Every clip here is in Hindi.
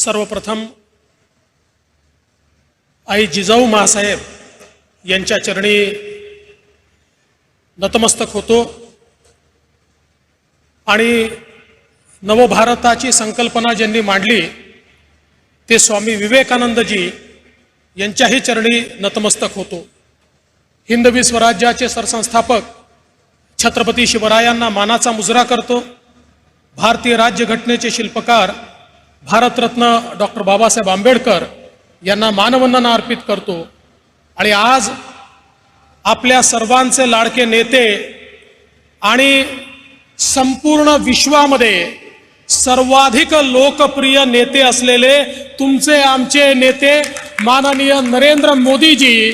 सर्वप्रथम आई जिजाऊ मासाहेब यांच्या चरणी नतमस्तक होतो आणि नवभारताची संकल्पना ज्यांनी मांडली ते स्वामी विवेकानंदजी यांच्याही चरणी नतमस्तक होतो। हिंदवी स्वराज्याचे सरसंस्थापक छत्रपती शिवरायांना मानाचा मुजरा करतो। भारतीय राज्यघटनेचे शिल्पकार भारतरत्न डॉक्टर बाबासाहेब आंबेडकर यांना मानवंदना अर्पित करतो आणि आज आपल्या सर्वांचे लाडके नेते आणि संपूर्ण विश्वामध्ये सर्वाधिक लोकप्रिय नेते असलेले तुमचे आमचे नेते माननीय नरेंद्र मोदीजी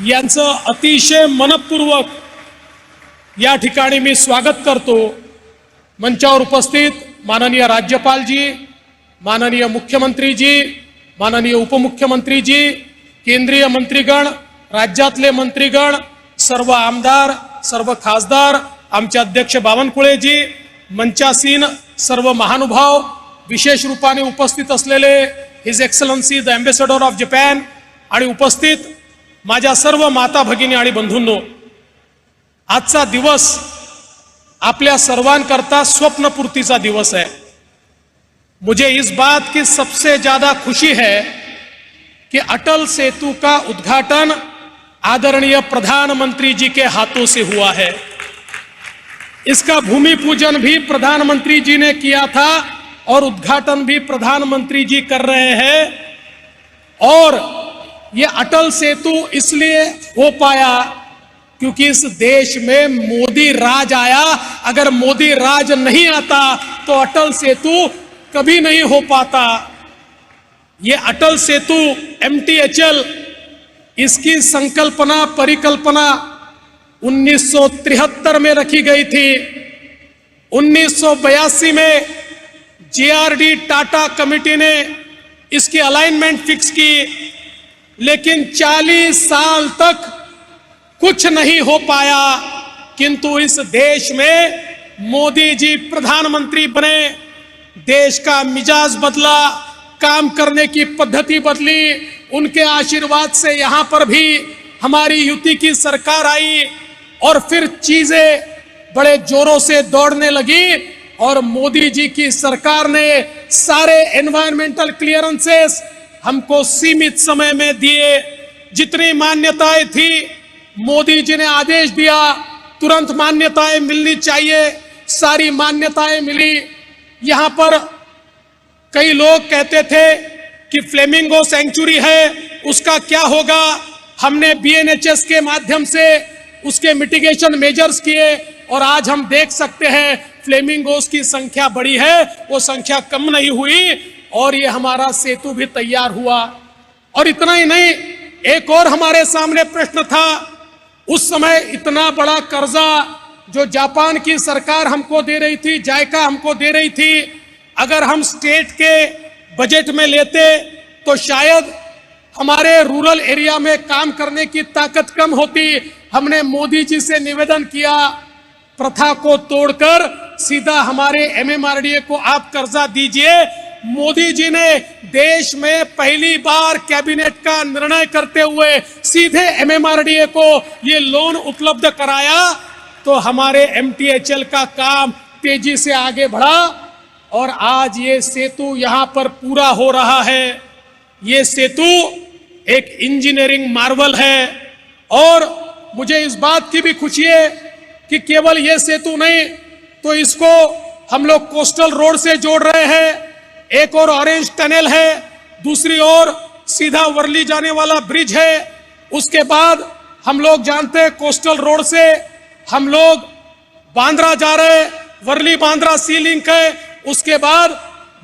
यांचं अतिशय मनपूर्वक या ठिकाणी मी स्वागत करतो। मंचावर उपस्थित माननीय राज्यपालजी, माननीय मुख्यमंत्रीजी, माननीय उपमुख्यमंत्रीजी, केंद्रीय मंत्रीगण, राज्यातले मंत्रीगण, सर्व आमदार, सर्व खासदार, आमचे अध्यक्ष बावनकुळेजी, मंचासीन सर्व महानुभाव, विशेष रूपाने उपस्थित असलेले his excellency the ambassador of Japan आणि उपस्थित माझ्या सर्व माता भगिनी आणि बंधूंनो, आजचा दिवस आपल्या सर्वांकरता स्वप्नपूर्तीचा दिवस है। मुझे इस बात की सबसे ज्यादा खुशी है कि अटल सेतु का उद्घाटन आदरणीय प्रधानमंत्री जी के हाथों से हुआ है। इसका भूमि पूजन भी प्रधानमंत्री जी ने किया था और उद्घाटन भी प्रधानमंत्री जी कर रहे हैं। और ये अटल सेतु इसलिए हो पाया क्योंकि इस देश में मोदी राज आया। अगर मोदी राज नहीं आता तो अटल सेतु कभी नहीं हो पाता। ये अटल सेतु MTHL इसकी संकल्पना परिकल्पना 1973 में रखी गई थी। 1982 में JRD टाटा कमेटी ने इसकी अलाइनमेंट फिक्स की, लेकिन 40 साल तक कुछ नहीं हो पाया। किंतु इस देश में मोदी जी प्रधानमंत्री बने, देश का मिजाज बदला, काम करने की पद्धति बदली। उनके आशीर्वाद से यहाँ पर भी हमारी युति की सरकार आई और फिर चीजें बड़े जोरों से दौड़ने लगी और मोदी जी की सरकार ने सारे एनवायरमेंटल क्लियरेंसेस हमको सीमित समय में दिए। जितनी मान्यताएं थी मोदी जी ने आदेश दिया तुरंत मान्यताएं मिलनी चाहिए, सारी मान्यताएं मिली। यहाँ पर कई लोग कहते थे कि फ्लेमिंगो सेंचुरी है, उसका क्या होगा। हमने BNHS के माध्यम से उसके मिटिगेशन मेजर्स किए और आज हम देख सकते हैं फ्लेमिंगोस की संख्या बढ़ी है, वो संख्या कम नहीं हुई और ये हमारा सेतु भी तैयार हुआ। और इतना ही नहीं, एक और हमारे सामने प्रश्न था। उस समय इतना बड़ा कर्जा जो जापान की सरकार हमको दे रही थी, जायका हमको दे रही थी, अगर हम स्टेट के बजट में लेते तो शायद हमारे रूरल एरिया में काम करने की ताकत कम होती। हमने मोदी जी से निवेदन किया, प्रथा को तोड़कर सीधा हमारे MMRDA को आप कर्जा दीजिए। मोदी जी ने देश में पहली बार कैबिनेट का निर्णय करते हुए सीधे MMRDA को ये लोन उपलब्ध कराया, तो हमारे MTHL का काम तेजी से आगे बढ़ा और आज ये सेतु यहाँ पर पूरा हो रहा है। ये सेतु एक इंजीनियरिंग मार्वल है और मुझे इस बात की भी खुशी है कि केवल ये सेतु नहीं तो इसको हम लोग कोस्टल रोड से जोड़ रहे हैं। एक और ऑरेंज टनल है, दूसरी ओर सीधा वर्ली जाने वाला ब्रिज है। उसके बाद हम लोग जानते हैं कोस्टल रोड से हम लोग बांद्रा जा रहे हैं, वर्ली बांद्रा सी लिंक है। उसके बाद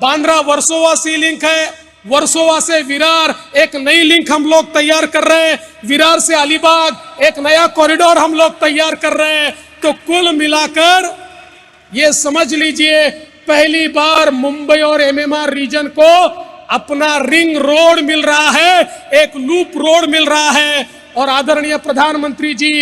बांद्रा वर्सोवा सी लिंक है, वर्सोवा से विरार एक नई लिंक हम लोग तैयार कर रहे हैं, विरार से अलीबाग एक नया कॉरिडोर हम लोग तैयार कर रहे हैं। तो कुल मिलाकर ये समझ लीजिए पहली बार मुंबई और MMR रीजन को अपना रिंग रोड मिल रहा है, एक लूप रोड मिल रहा है। और आदरणीय प्रधानमंत्री जी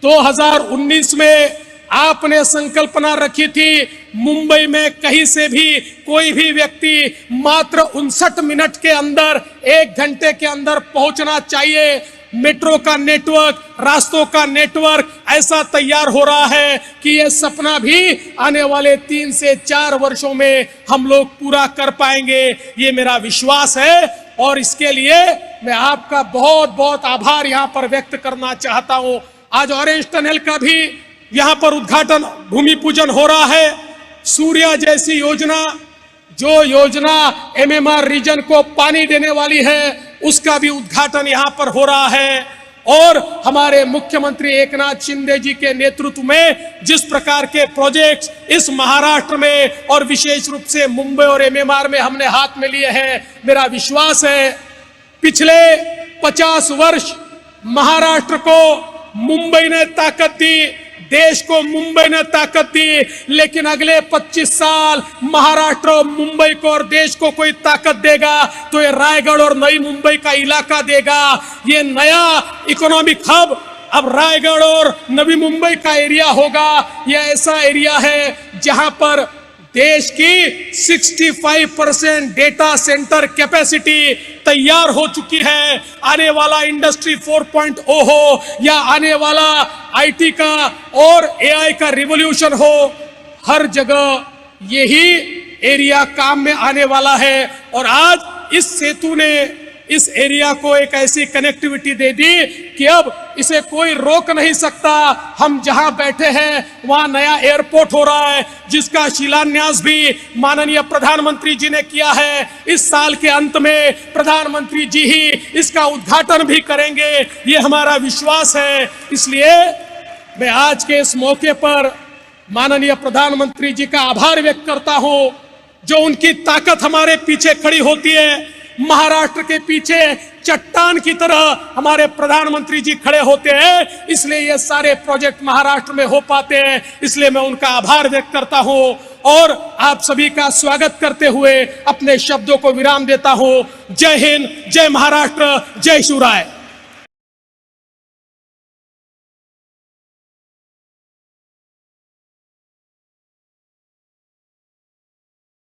2019 में आपने संकल्पना रखी थी मुंबई में कहीं से भी कोई भी व्यक्ति मात्र 59 मिनट के अंदर, 1 घंटे के अंदर पहुंचना चाहिए। मेट्रो का नेटवर्क, रास्तों का नेटवर्क ऐसा तैयार हो रहा है कि यह सपना भी आने वाले 3 से 4 वर्षों में हम लोग पूरा कर पाएंगे, ये मेरा विश्वास है। और इसके लिए मैं आपका बहुत बहुत आभार यहां पर व्यक्त करना चाहता हूं। आज ऑरेंज टनल का भी यहां पर उद्घाटन, भूमि पूजन हो रहा है। सूर्या जैसी योजना, जो योजना एमएमआर रीजन को पानी देने वाली है, उसका भी उद्घाटन यहां पर हो रहा है। और हमारे मुख्यमंत्री एकनाथ शिंदे जी के नेतृत्व में जिस प्रकार के प्रोजेक्ट्स इस महाराष्ट्र में और विशेष रूप से मुंबई और एमएमआर में हमने हाथ में लिए हैं, मेरा विश्वास है पिछले 50 वर्ष महाराष्ट्र को मुंबई ने ताकत दी, देश को मुंबई ने ताकत दी, लेकिन अगले 25 साल महाराष्ट्र और मुंबई को और देश को कोई ताकत देगा तो ये रायगढ़ और नई मुंबई का इलाका देगा। ये नया इकोनॉमिक हब अब रायगढ़ और नवी मुंबई का एरिया होगा। ये ऐसा एरिया है जहां पर देश की 65% डेटा सेंटर कैपेसिटी तैयार हो चुकी है। आने वाला इंडस्ट्री 4.0 हो या आने वाला आईटी का और एआई का रिवॉल्यूशन हो, हर जगह यही एरिया काम में आने वाला है। और आज इस सेतु ने इस एरिया को एक ऐसी कनेक्टिविटी दे दी कि अब इसे कोई रोक नहीं सकता। हम जहां बैठे हैं वहां नया एयरपोर्ट हो रहा है, जिसका शिलान्यास भी माननीय प्रधानमंत्री जी ने किया है। इस साल के अंत में प्रधानमंत्री जी ही इसका उद्घाटन भी करेंगे, ये हमारा विश्वास है। इसलिए मैं आज के इस मौके पर माननीय प्रधानमंत्री जी का आभार व्यक्त करता हूं, जो उनकी ताकत हमारे पीछे खड़ी होती है। महाराष्ट्र के पीछे चट्टान की तरह हमारे प्रधानमंत्री जी खड़े होते हैं, इसलिए ये सारे प्रोजेक्ट महाराष्ट्र में हो पाते हैं। इसलिए मैं उनका आभार व्यक्त करता हूं और आप सभी का स्वागत करते हुए अपने शब्दों को विराम देता हूं। जय हिंद, जय महाराष्ट्र, जय शिवराय।